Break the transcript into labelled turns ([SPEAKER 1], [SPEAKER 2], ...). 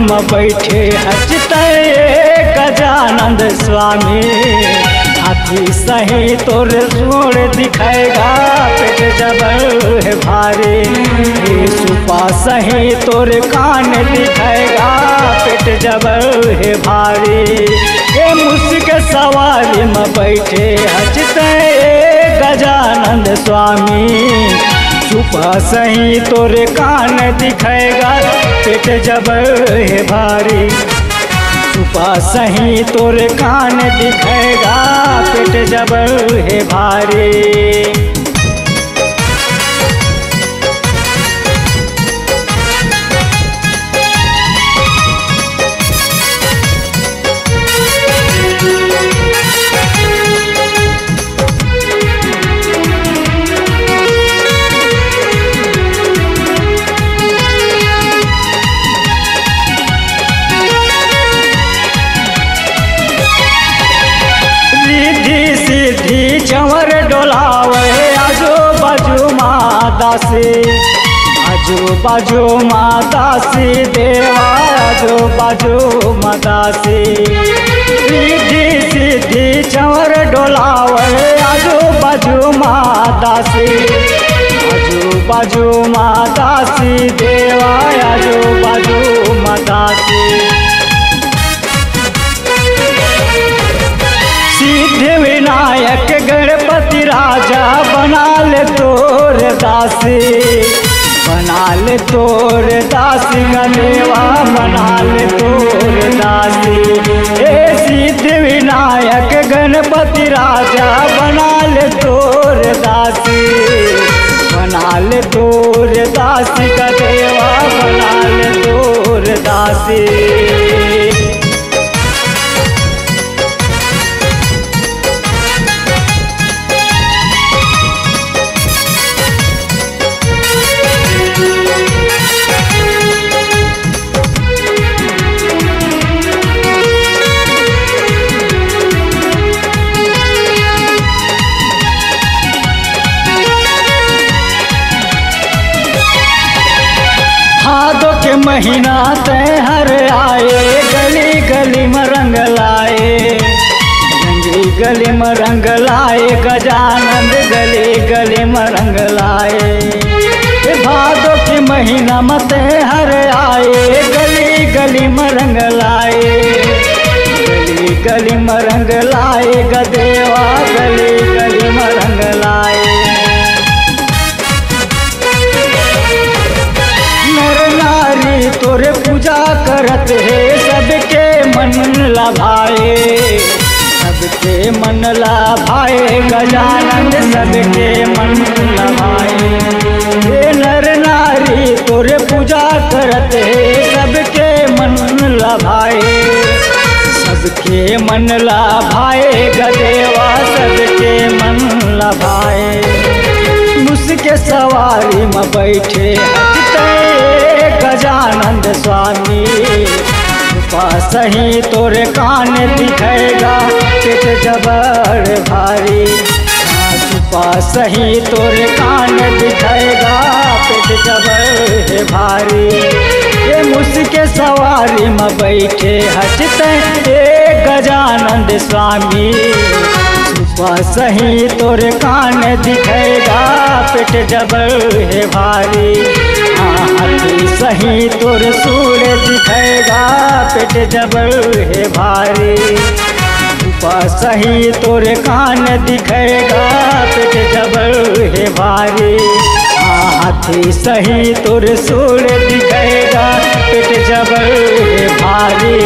[SPEAKER 1] में बैठे हचते गजानंद स्वामी। हाथी सही तोर सूढ़ दिखाएगा पेट जब है भारी। सुपा सही तोर कान दिखाएगा पेट जब है भारी। ये मुस्क सवारी में बैठे हचते गजानंद स्वामी। सुपा सही तोरे कान दिखाएगा पेट जब है भारी। सुपा सही तोरे कान दिखाएगा पेट जब है भारी। चंवर डोलावे आजू बाजू माता से। आजू बाजू माता से देवा आजू बाजू माता से। रिद्धि सिद्धि चंवर डोलावे आजू बाजू माता से। आजू बाजू माता से देवा आजू बाजू माता से। सिद्ध विनायक गणपति राजा बना ले तोर दासी। बना ले तोर दासी गदेवा बना ले तोर दासी। हे सिद्ध विनायक गणपति राजा बना ले तोर दासी। बना ले तोर दासी गदेवा बना ले तोर दासी। भादों के महीना त्योहार आए गली गली में रंग लाए। गली गली में रंग लाए गजानंद गली गली में रंग लाए। भादों के महीना में त्योहार आए गली गली में रंग लाए। गली गली में रंग लाए गदेवा गली गली में रंग लाए। तोरे पूजा करत है सबके मन लभाए। सबके मन लभाए गजानंद सबके मन लभाए। ये नर नारी तोरे पूजा करत है सबके मन लभाए। सबके मन लभाए गदेवा सबके मन लभाए। मुस्के सवारी में बैठे हटते गजानंद स्वामी। सुपा सही तोरे कान दिखाएगा पेट जबर भारी। सुपा सही तोरे कान दिखाएगा पेट जबर है भारी। ये मुस्के सवारी में बैठे हटते गजानंद स्वामी। सुपा सही तोरे कान दिखाएगा पेट जबर है भारी। हाथी सही तोर सूढ़ दिखाएगा पेट जबर है भारी। सुपा सही तोरे कान दिखाएगा पेट जबर है भारी। हाथी सही तोर सूढ़ दिखाएगा पेट जबर है भारी।